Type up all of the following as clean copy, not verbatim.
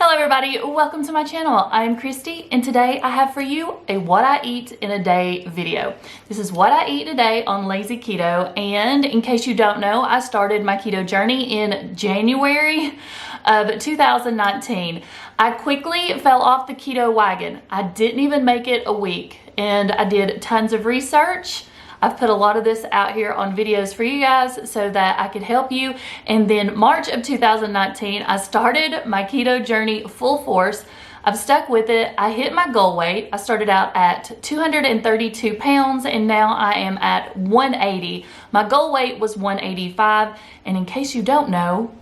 Hello everybody, welcome to my channel. I'm Kristi and today I have for you a what I eat in a day video. This is what I eat in a day on Lazy Keto, and in case you don't know, I started my keto journey in January of 2019. I quickly fell off the keto wagon. I didn't even make it a week and I did tons of research. I've put a lot of this out here on videos for you guys so that I could help you. And then March of 2019, I started my keto journey full force. I've stuck with it. I hit my goal weight. I started out at 232 pounds and now I am at 180. My goal weight was 185. And in case you don't know,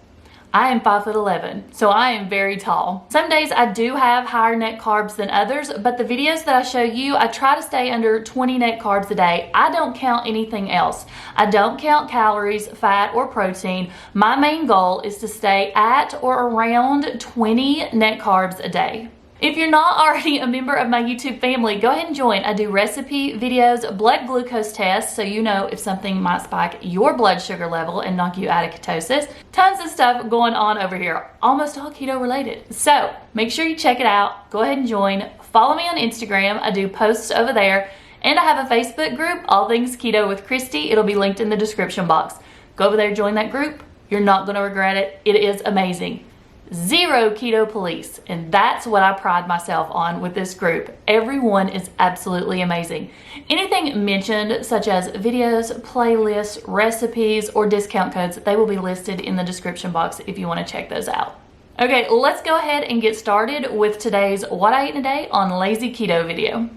I am 5'11", so I am very tall. Some days I do have higher net carbs than others, but the videos that I show you, I try to stay under 20 net carbs a day. I don't count anything else. I don't count calories, fat, or protein. My main goal is to stay at or around 20 net carbs a day. If you're not already a member of my YouTube family, go ahead and join. I do recipe videos, blood glucose tests, so you know if something might spike your blood sugar level and knock you out of ketosis. Tons of stuff going on over here, almost all keto related. So make sure you check it out. Go ahead and join. Follow me on Instagram. I do posts over there. And I have a Facebook group, All Things Keto with Kristi. It'll be linked in the description box. Go over there, join that group. You're not gonna regret it. It is amazing. Zero keto police, and that's what I pride myself on with this group. Everyone is absolutely amazing. Anything mentioned, such as videos, playlists, recipes, or discount codes, they will be listed in the description box if you want to check those out. Okay, let's go ahead and get started with today's What I Eat in a Day on Lazy Keto video.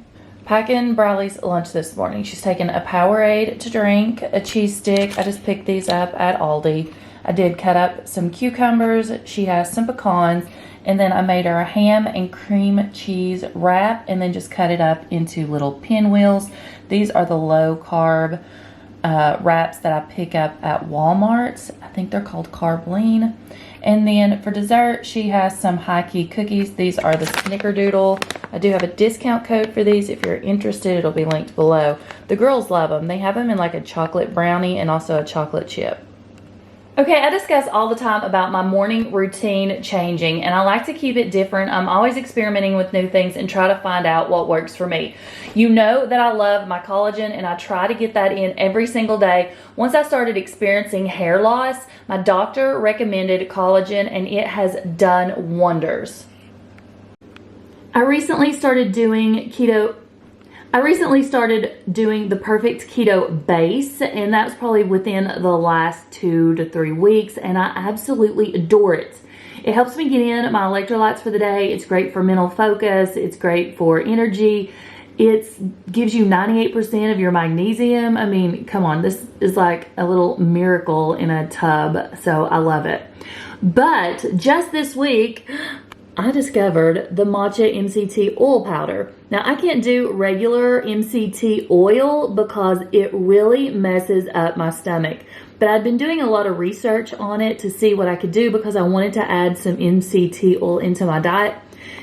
Packing Briley's lunch this morning. She's taken a Powerade to drink, a cheese stick. I just picked these up at Aldi. I did cut up some cucumbers. She has some pecans, and then I made her a ham and cream cheese wrap and then just cut it up into little pinwheels. These are the low carb wraps that I pick up at Walmart. I think they're called Carb Lean. And then for dessert, she has some high key cookies. These are the Snickerdoodle. I do have a discount code for these. If you're interested, it'll be linked below. The girls love them. They have them in like a chocolate brownie and also a chocolate chip. Okay, I discuss all the time about my morning routine changing, and I like to keep it different. I'm always experimenting with new things and try to find out what works for me. You know that I love my collagen, and I try to get that in every single day. Once I started experiencing hair loss, my doctor recommended collagen, and it has done wonders. I recently started doing the perfect keto base, and that was probably within the last 2 to 3 weeks, and I absolutely adore it. It helps me get in my electrolytes for the day. It's great for mental focus. It's great for energy. It gives you 98% of your magnesium. I mean, come on, this is like a little miracle in a tub, so I love it. But just this week, I discovered the matcha MCT oil powder. Now, I can't do regular MCT oil because it really messes up my stomach. But I'd been doing a lot of research on it to see what I could do because I wanted to add some MCT oil into my diet.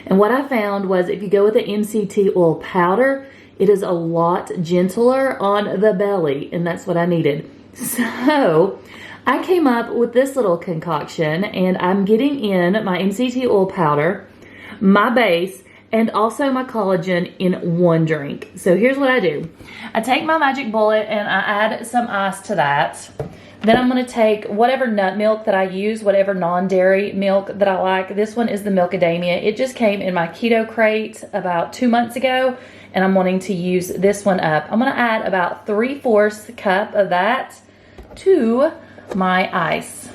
And what I found was if you go with the MCT oil powder, it is a lot gentler on the belly, and that's what I needed. So I came up with this little concoction, and I'm getting in my MCT oil powder, my base, and also my collagen in one drink. So here's what I do. I take my magic bullet and I add some ice to that. Then I'm going to take whatever nut milk that I use, whatever non-dairy milk that I like. This one is the Milkadamia. It just came in my keto crate about 2 months ago, and I'm wanting to use this one up. I'm going to add about 3/4 cup of that to my ice.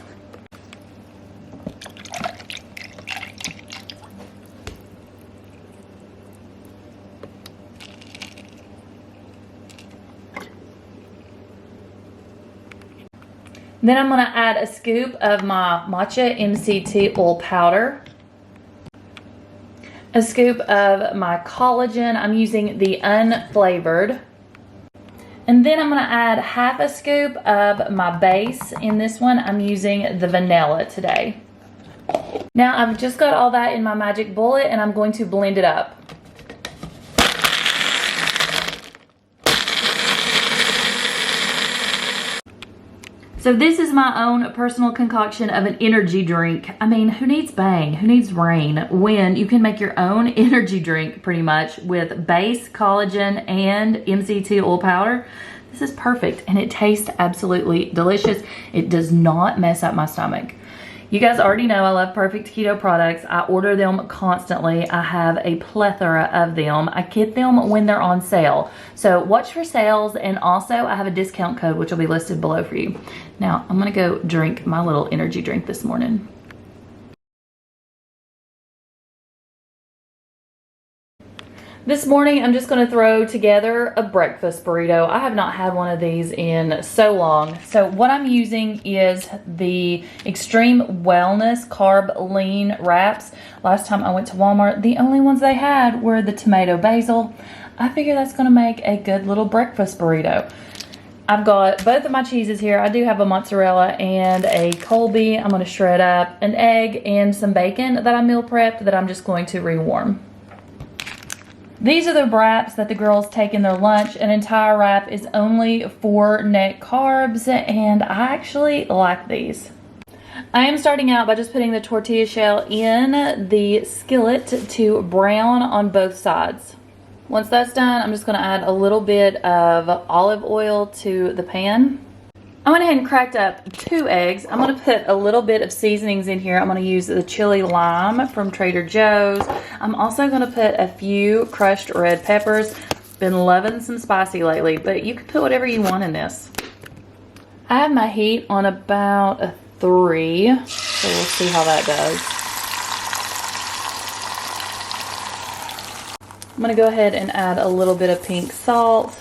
Then I'm going to add a scoop of my matcha MCT oil powder, a scoop of my collagen. I'm using the unflavored. And then I'm going to add half a scoop of my base. In this one, I'm using the vanilla today. Now, I've just got all that in my magic bullet, and I'm going to blend it up. So this is my own personal concoction of an energy drink. I mean, who needs bang? Who needs rain when you can make your own energy drink pretty much with base, collagen, and MCT oil powder? This is perfect and it tastes absolutely delicious. It does not mess up my stomach. You guys already know I love Perfect Keto products. I order them constantly. I have a plethora of them. I get them when they're on sale. So watch for sales, and also I have a discount code which will be listed below for you. Now I'm gonna go drink my little energy drink this morning. This morning, I'm just gonna throw together a breakfast burrito. I have not had one of these in so long. So what I'm using is the Extreme Wellness Carb Lean Wraps. Last time I went to Walmart, the only ones they had were the tomato basil. I figure that's gonna make a good little breakfast burrito. I've got both of my cheeses here. I do have a mozzarella and a Colby. I'm gonna shred up an egg and some bacon that I meal prepped that I'm just going to rewarm. These are the wraps that the girls take in their lunch. An entire wrap is only 4 net carbs, and I actually like these. I am starting out by just putting the tortilla shell in the skillet to brown on both sides. Once that's done, I'm just going to add a little bit of olive oil to the pan. I went ahead and cracked up 2 eggs. I'm going to put a little bit of seasonings in here. I'm going to use the chili lime from Trader Joe's. I'm also going to put a few crushed red peppers. Been loving some spicy lately, but you can put whatever you want in this. I have my heat on about a 3, so we'll see how that does. I'm going to go ahead and add a little bit of pink salt.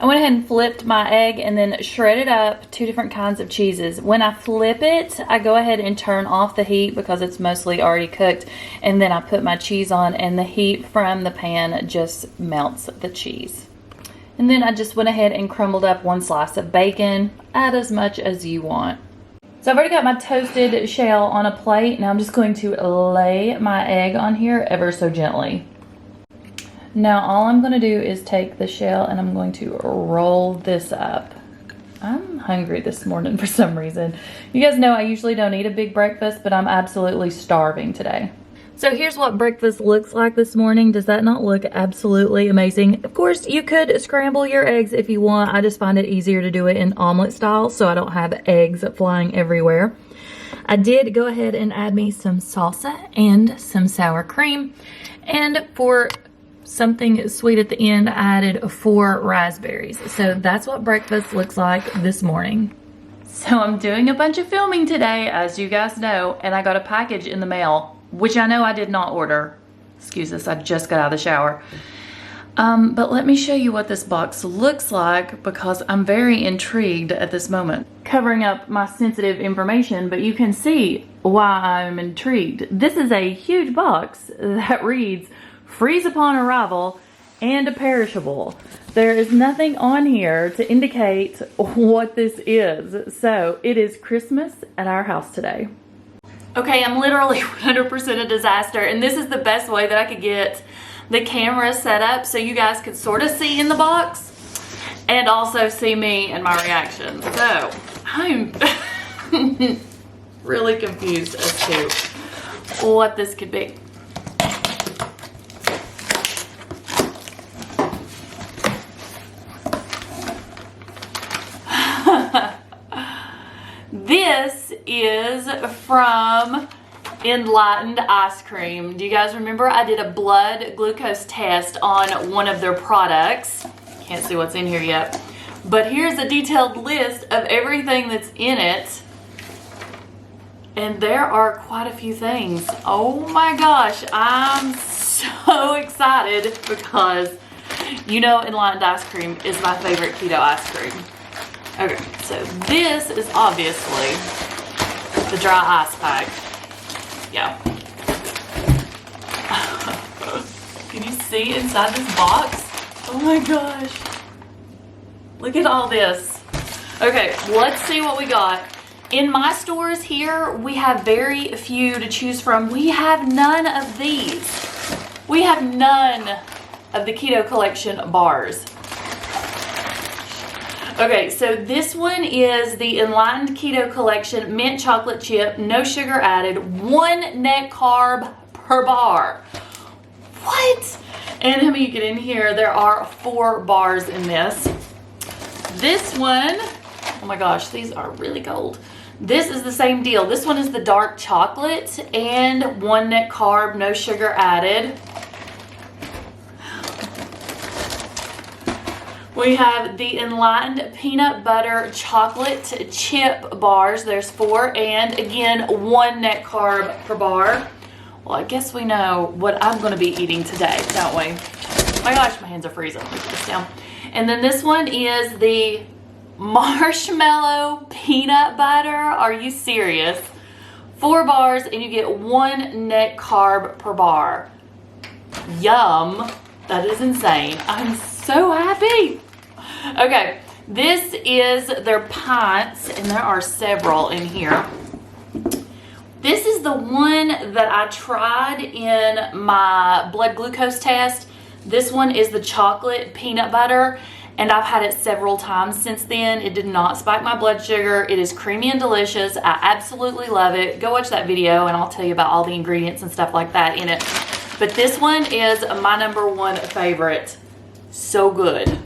I went ahead and flipped my egg and then shredded up 2 different kinds of cheeses. When I flip it, I go ahead and turn off the heat because it's mostly already cooked. And then I put my cheese on, and the heat from the pan just melts the cheese. And then I just went ahead and crumbled up 1 slice of bacon. Add as much as you want. So I've already got my toasted shell on a plate. Now I'm just going to lay my egg on here ever so gently. Now all I'm going to do is take the shell and I'm going to roll this up. I'm hungry this morning for some reason. You guys know I usually don't eat a big breakfast, but I'm absolutely starving today. So here's what breakfast looks like this morning. Does that not look absolutely amazing? Of course, you could scramble your eggs if you want. I just find it easier to do it in omelet style so I don't have eggs flying everywhere. I did go ahead and add me some salsa and some sour cream. And for something sweet at the end, I added 4 raspberries. So that's what breakfast looks like this morning. So I'm doing a bunch of filming today, as you guys know, and I got a package in the mail, which I know I did not order. Excuse us, I just got out of the shower. But let me show you what this box looks like because I'm very intrigued at this moment. Covering up my sensitive information, but you can see why I'm intrigued. This is a huge box that reads, freeze upon arrival and a perishable. There is nothing on here to indicate what this is. So it is Christmas at our house today. Okay, I'm literally 100% a disaster, and this is the best way that I could get the camera set up so you guys could sort of see in the box and also see me and my reaction. So I'm really confused as to what this could be. This is from Enlightened Ice Cream. Do you guys remember I did a blood glucose test on one of their products? Can't see what's in here yet. But here's a detailed list of everything that's in it. And there are quite a few things. Oh my gosh, I'm so excited because you know Enlightened Ice Cream is my favorite keto ice cream. Okay, so this is obviously the dry ice pack. Yeah. Can you see inside this box? Oh my gosh. Look at all this. Okay, let's see what we got. In my stores here, we have very few to choose from. We have none of these. We have none of the Keto Collection bars. Okay, so this one is the Enlightened Keto Collection Mint Chocolate Chip, no sugar added, 1 net carb per bar. What? And how many you get in here? There are 4 bars in this. This one, oh my gosh, these are really cold. This is the same deal. This one is the dark chocolate and 1 net carb, no sugar added. We have the Enlightened Peanut Butter Chocolate Chip Bars. There's 4, and again, 1 net carb per bar. Well, I guess we know what I'm going to be eating today, don't we? Oh my gosh, my hands are freezing. Let me put this down. And then this one is the Marshmallow Peanut Butter. Are you serious? 4 bars, and you get 1 net carb per bar. Yum. That is insane. I'm so happy. Okay, this is their pints, and there are several in here. This is the one that I tried in my blood glucose test. This one is the chocolate peanut butter, and I've had it several times since then. It did not spike my blood sugar. It is creamy and delicious. I absolutely love it. Go watch that video, and I'll tell you about all the ingredients and stuff like that in it. But this one is my #1 favorite. So good.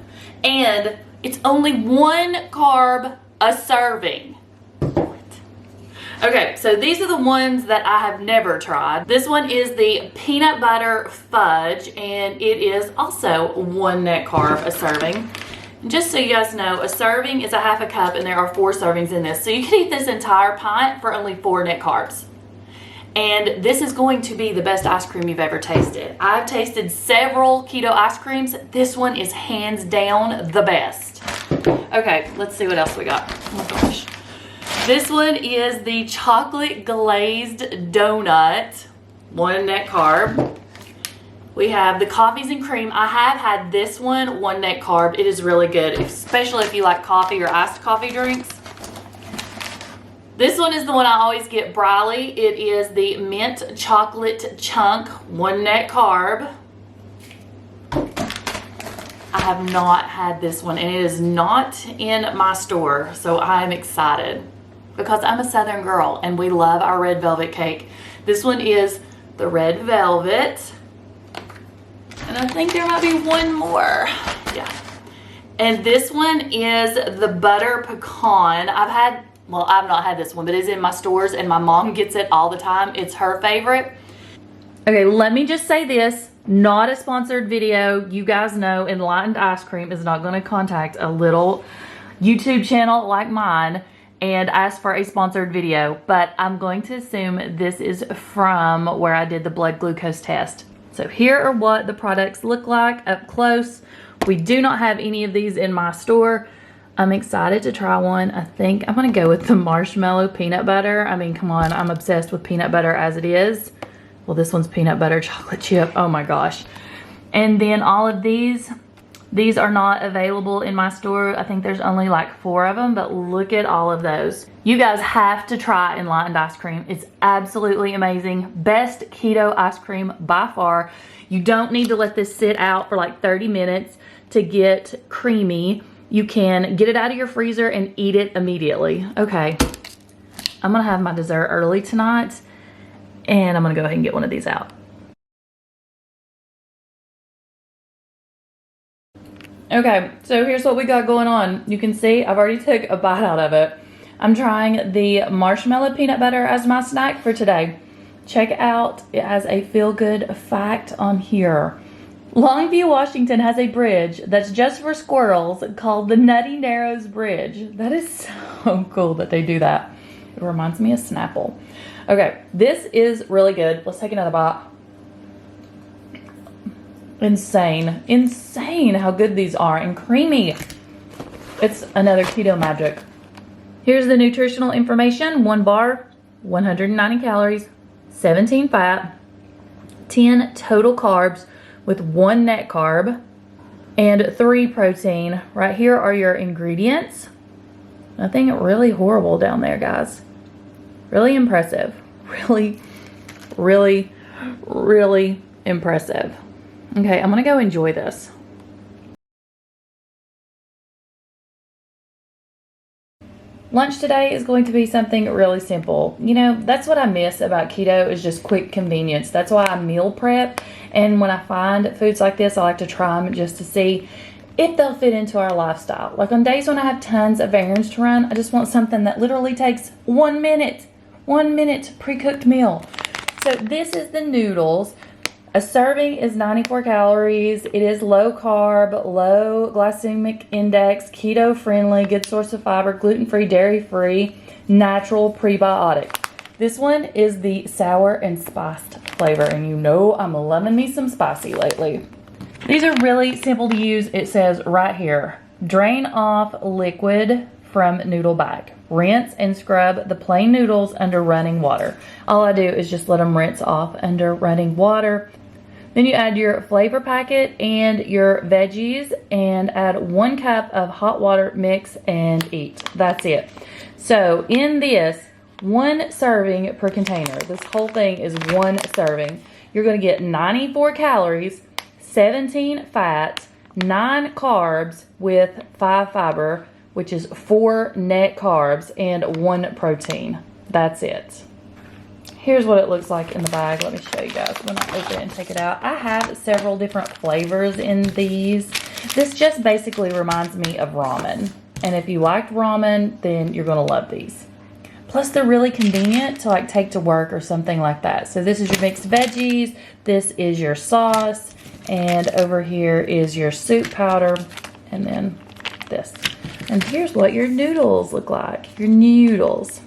And it's only 1 carb a serving. Okay, so these are the ones that I have never tried. This one is the peanut butter fudge, and it is also 1 net carb a serving. And just so you guys know, a serving is a half a cup, and there are 4 servings in this. So you can eat this entire pint for only 4 net carbs. And this is going to be the best ice cream you've ever tasted. I've tasted several keto ice creams. This one is hands down the best. Okay, let's see what else we got. Oh my gosh. This one is the chocolate glazed donut, 1 net carb. We have the coffees and cream. I have had this one, 1 net carb. It is really good, especially if you like coffee or iced coffee drinks. This one is the one I always get Briley. It is the mint chocolate chunk, 1 net carb. I have not had this one, and it is not in my store, so I'm excited because I'm a Southern girl and we love our red velvet cake. This one is the red velvet, and I think there might be 1 more. Yeah. And this one is the butter pecan. Well, I've not had this one, but it's in my stores, and my mom gets it all the time. It's her favorite. Okay, let me just say this. Not a sponsored video. You guys know Enlightened Ice Cream is not going to contact a little YouTube channel like mine and ask for a sponsored video, but I'm going to assume this is from where I did the blood glucose test. So here are what the products look like up close. We do not have any of these in my store. I'm excited to try one. I think I'm going to go with the marshmallow peanut butter. I mean, come on, I'm obsessed with peanut butter as it is. Well, this one's peanut butter chocolate chip. Oh my gosh. And then all of these are not available in my store. I think there's only like 4 of them, but look at all of those. You guys have to try Enlightened ice cream. It's absolutely amazing. Best keto ice cream by far. You don't need to let this sit out for like 30 minutes to get creamy. You can get it out of your freezer and eat it immediately. Okay, I'm gonna have my dessert early tonight, and I'm gonna go ahead and get one of these out. Okay, so here's what we got going on. You can see I've already took a bite out of it. I'm trying the marshmallow peanut butter as my snack for today. Check out, it has a feel-good fact on here. Longview, Washington has a bridge that's just for squirrels called the Nutty Narrows Bridge. That is so cool that they do that. It reminds me of Snapple. Okay, this is really good. Let's take another bite. Insane. Insane how good these are and creamy. It's another keto magic. Here's the nutritional information. 1 bar, 190 calories, 17 fat, 10 total carbs, with 1 net carb and 3 protein. Right here are your ingredients. Nothing really horrible down there, guys. Really impressive. Really, really, really impressive. Okay, I'm gonna go enjoy this. Lunch today is going to be something really simple. You know, that's what I miss about keto, is just quick convenience. That's why I meal prep. And when I find foods like this, I like to try them just to see if they'll fit into our lifestyle. Like on days when I have tons of errands to run, I just want something that literally takes 1 minute. 1 minute pre-cooked meal. So this is the noodles. A serving is 94 calories. It is low carb, low glycemic index, keto friendly, good source of fiber, gluten-free, dairy-free, natural prebiotic. This one is the sour and spiced flavor, and you know I'm loving me some spicy lately. These are really simple to use. It says right here, drain off liquid from noodle bag. Rinse and scrub the plain noodles under running water. All I do is just let them rinse off under running water. Then you add your flavor packet and your veggies and add 1 cup of hot water, mix and eat. That's it. So in this, 1 serving per container. This whole thing is 1 serving. You're going to get 94 calories, 17 fat, 9 carbs with 5 fiber, which is 4 net carbs and 1 protein. That's it. Here's what it looks like in the bag. Let me show you guys when I open it and take it out. I have several different flavors in these. This just basically reminds me of ramen. And if you liked ramen, then you're gonna love these. Plus they're really convenient to like take to work or something like that. So this is your mixed veggies. This is your sauce. And over here is your soup powder. And then this. And here's what your noodles look like. Your noodles.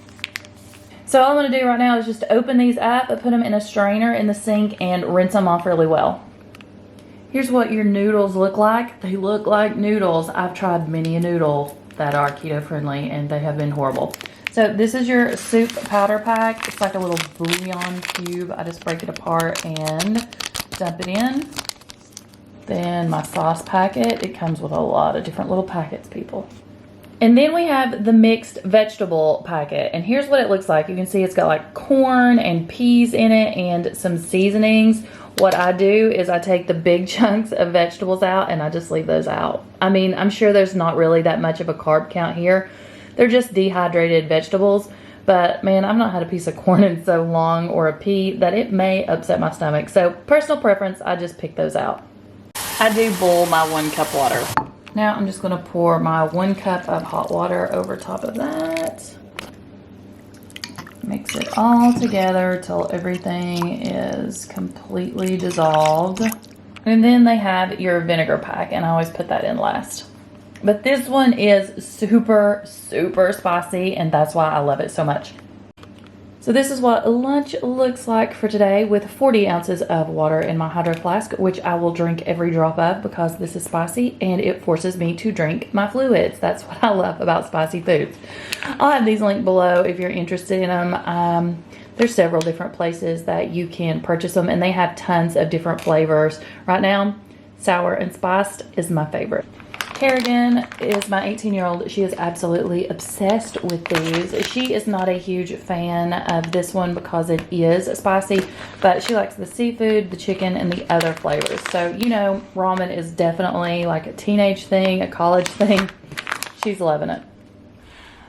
So all I'm going to do right now is just open these up, put them in a strainer in the sink, and rinse them off really well. Here's what your noodles look like. They look like noodles. I've tried many a noodle that are keto friendly, and they have been horrible. So this is your soup powder pack. It's like a little bouillon cube. I just break it apart and dump it in. Then my sauce packet. It comes with a lot of different little packets, people. And then we have the mixed vegetable packet. And here's what it looks like. You can see it's got like corn and peas in it and some seasonings. What I do is I take the big chunks of vegetables out and I just leave those out. I mean, I'm sure there's not really that much of a carb count here. They're just dehydrated vegetables. But man, I've not had a piece of corn in so long, or a pea, that it may upset my stomach. So personal preference, I just pick those out. I do boil my 1 cup water. Now I'm just gonna pour my 1 cup of hot water over top of that. Mix it all together till everything is completely dissolved. And then they have your vinegar pack, and I always put that in last. But this one is super, super spicy, and that's why I love it so much. So this is what lunch looks like for today, with 40 ounces of water in my hydro flask, which I will drink every drop of because this is spicy and it forces me to drink my fluids. That's what I love about spicy foods. I'll have these linked below if you're interested in them. There's several different places that you can purchase them, and they have tons of different flavors. Right now, sour and spiced is my favorite. Kerrigan is my 18-year-old. She is absolutely obsessed with these. She is not a huge fan of this one because it is spicy, but she likes the seafood, the chicken, and the other flavors. So, you know, ramen is definitely like a teenage thing, a college thing. She's loving it.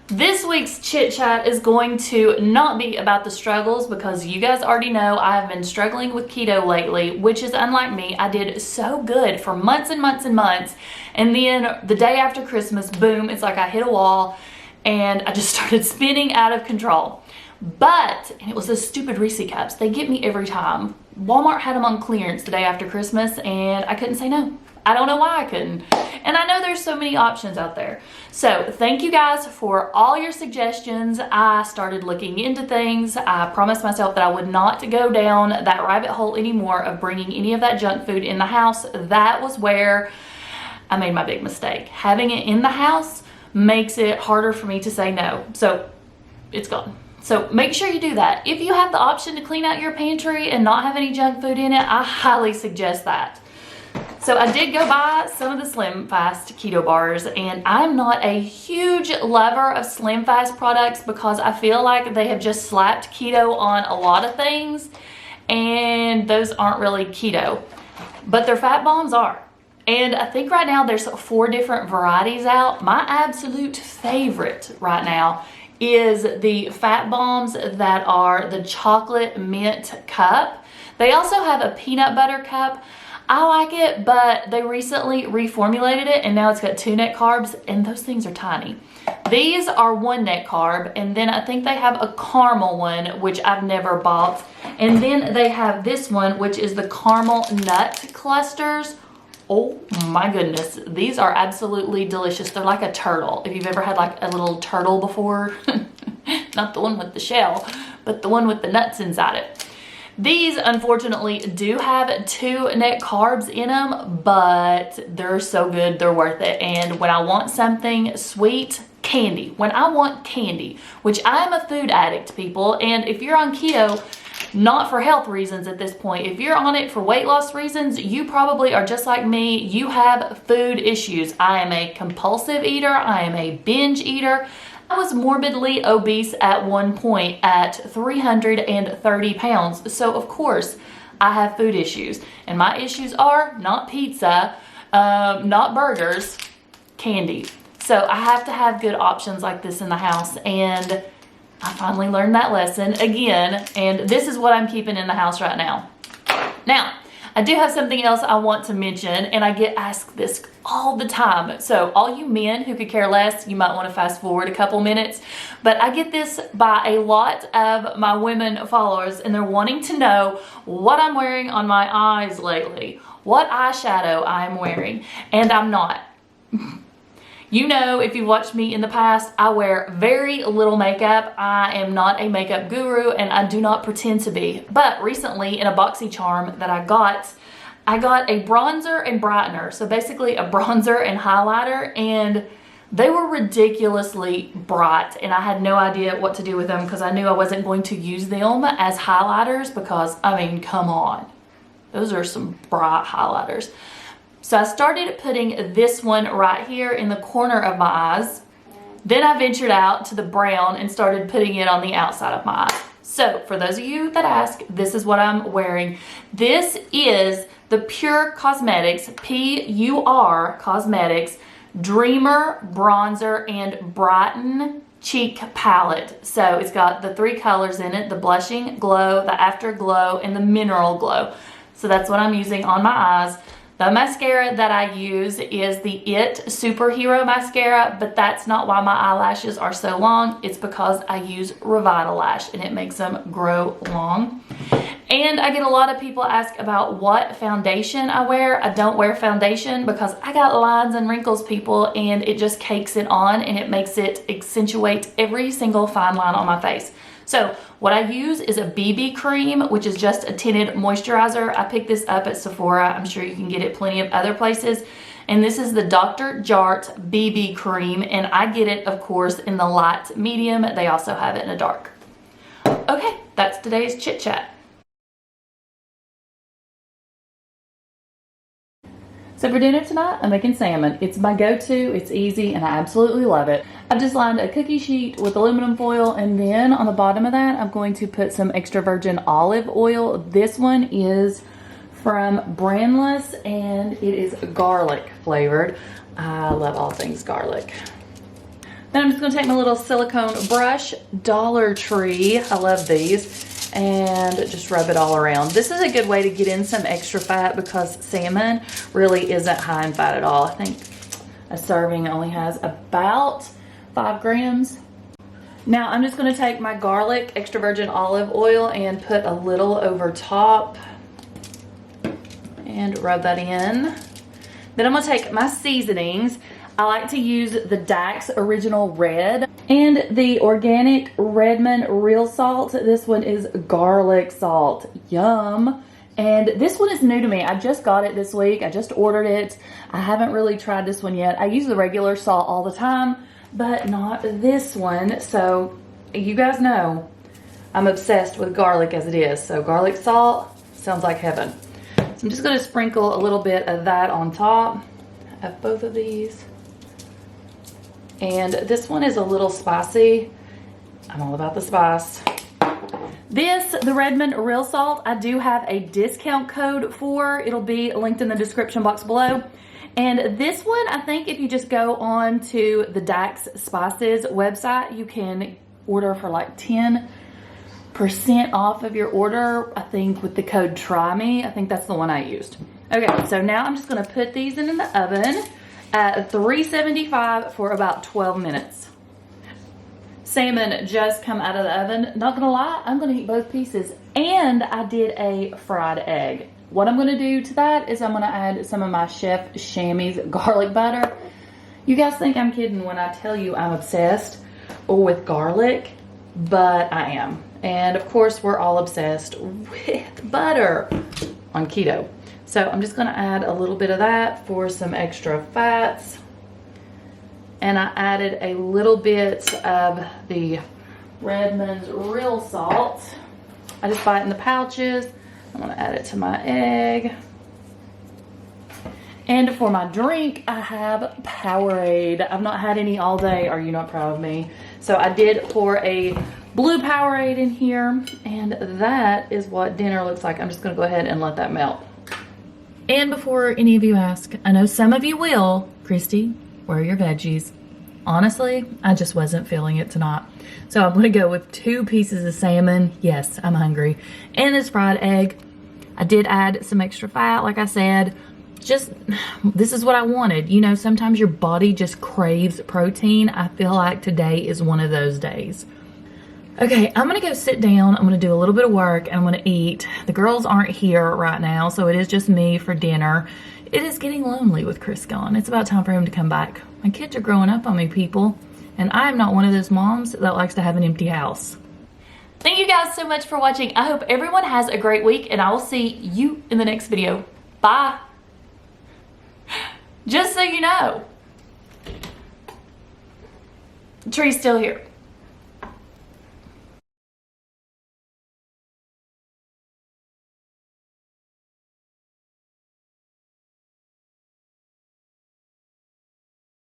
This week's chit chat is going to not be about the struggles, because you guys already know I have been struggling with keto lately, which is unlike me. I did so good for months and months and months, and then the day after Christmas, boom, it's like I hit a wall and I just started spinning out of control. But, and it was those stupid Reese cups. They get me every time. Walmart had them on clearance the day after Christmas, and I couldn't say no. I don't know why I couldn't. And I know there's so many options out there. So thank you guys for all your suggestions. I started looking into things. I promised myself that I would not go down that rabbit hole anymore of bringing any of that junk food in the house. That was where I made my big mistake. Having it in the house makes it harder for me to say no. So it's gone. So make sure you do that. If you have the option to clean out your pantry and not have any junk food in it, I highly suggest that. So I did go buy some of the Slim Fast keto bars, and I'm not a huge lover of Slim Fast products because I feel like they have just slapped keto on a lot of things, and those aren't really keto. But their fat bombs are. And I think right now there's 4 different varieties out. My absolute favorite right now is the Fat Bombs that are the chocolate mint cup. They also have a peanut butter cup. I like it, but they recently reformulated it and now it's got 2 net carbs, and those things are tiny. These are 1 net carb, and then I think they have a caramel one, which I've never bought. And then they have this one, which is the caramel nut clusters. Oh my goodness, these are absolutely delicious. They're like a turtle. If you've ever had like a little turtle before, not the one with the shell, but the one with the nuts inside it. These unfortunately do have 2 net carbs in them, but they're so good, they're worth it. And when I want something sweet, candy. When I want candy, which I'm a food addict, people, and if you're on keto, not for health reasons at this point, if you're on it for weight loss reasons, you probably are just like me. You have food issues. I am a compulsive eater. I am a binge eater. I was morbidly obese at one point at 330 pounds. So of course I have food issues, and my issues are not pizza, not burgers, candy. So I have to have good options like this in the house, and I finally learned that lesson again, and this is what I'm keeping in the house right now. Now, I do have something else I want to mention, and I get asked this all the time. So all you men who could care less, you might want to fast forward a couple minutes, but I get this by a lot of my women followers, and they're wanting to know what I'm wearing on my eyes lately, what eyeshadow I'm wearing, and I'm not. You know, if you've watched me in the past, I wear very little makeup. I am not a makeup guru, and I do not pretend to be. But recently, in a BoxyCharm that I got a bronzer and brightener. So basically a bronzer and highlighter, and they were ridiculously bright, and I had no idea what to do with them because I knew I wasn't going to use them as highlighters because, I mean, come on. Those are some bright highlighters. So I started putting this one right here in the corner of my eyes. Then I ventured out to the brown and started putting it on the outside of my eyes. So for those of you that ask, this is what I'm wearing. This is the Pure Cosmetics, P-U-R Cosmetics, Dreamer Bronzer and Brighten Cheek Palette. So it's got the 3 colors in it, the Blushing Glow, the Afterglow, and the Mineral Glow. So that's what I'm using on my eyes. The mascara that I use is the IT Superhero Mascara, but that's not why my eyelashes are so long. It's because I use Revitalash, and it makes them grow long. And I get a lot of people ask about what foundation I wear. I don't wear foundation because I got lines and wrinkles, people, and it just cakes it on, and it makes it accentuate every single fine line on my face. So what I use is a BB cream, which is just a tinted moisturizer. I picked this up at Sephora. I'm sure you can get it plenty of other places. And this is the Dr. Jart BB cream, and I get it, of course, in the light medium. They also have it in a dark. Okay, that's today's chit chat. So for dinner tonight, I'm making salmon. It's my go-to, it's easy, and I absolutely love it. I've just lined a cookie sheet with aluminum foil, and then on the bottom of that, I'm going to put some extra virgin olive oil. This one is from Brandless, and it is garlic flavored. I love all things garlic. Then I'm just gonna take my little silicone brush, Dollar Tree, I love these, and just rub it all around. This is a good way to get in some extra fat because salmon really isn't high in fat at all. I think a serving only has about 5 grams. Now I'm just gonna take my garlic extra virgin olive oil and put a little over top and rub that in. Then I'm gonna take my seasonings. I like to use the Dax Original Red and the organic Redmond Real Salt. This one is garlic salt. Yum. And this one is new to me. I just got it this week. I just ordered it. I haven't really tried this one yet. I use the regular salt all the time, but not this one. So you guys know I'm obsessed with garlic as it is. So garlic salt sounds like heaven. So I'm just gonna sprinkle a little bit of that on top of both of these. And this one is a little spicy. I'm all about the spice. This, the Redmond Real Salt, I do have a discount code for. It'll be linked in the description box below. And this one, I think if you just go on to the Dax Spices website, you can order for like 10% off of your order, I think with the code TRYME. I think that's the one I used. Okay, so now I'm just gonna put these in the oven at 375 for about 12 minutes. Salmon just come out of the oven. Not gonna lie, I'm gonna eat both pieces. And I did a fried egg. What I'm gonna do to that is I'm gonna add some of my Chef Chamois garlic butter. You guys think I'm kidding when I tell you I'm obsessed with garlic, but I am. And of course, we're all obsessed with butter on keto. So I'm just gonna add a little bit of that for some extra fats. And I added a little bit of the Redmonds real salt. I just buy it in the pouches. I'm gonna add it to my egg. And for my drink, I have Powerade. I've not had any all day. Are you not proud of me? So I did pour a blue Powerade in here, and that is what dinner looks like. I'm just gonna go ahead and let that melt. And before any of you ask, I know some of you will, Kristi, where are your veggies? Honestly, I just wasn't feeling it tonight. So I'm gonna go with 2 pieces of salmon. Yes, I'm hungry. And this fried egg. I did add some extra fat, like I said. Just, this is what I wanted. You know, sometimes your body just craves protein. I feel like today is one of those days. Okay, I'm gonna go sit down. I'm gonna do a little bit of work and I'm gonna eat. The girls aren't here right now, so it is just me for dinner. It is getting lonely with Chris gone. It's about time for him to come back. My kids are growing up on me, people. And I'm not one of those moms that likes to have an empty house. Thank you guys so much for watching. I hope everyone has a great week and I will see you in the next video. Bye. Just so you know, the tree's still here.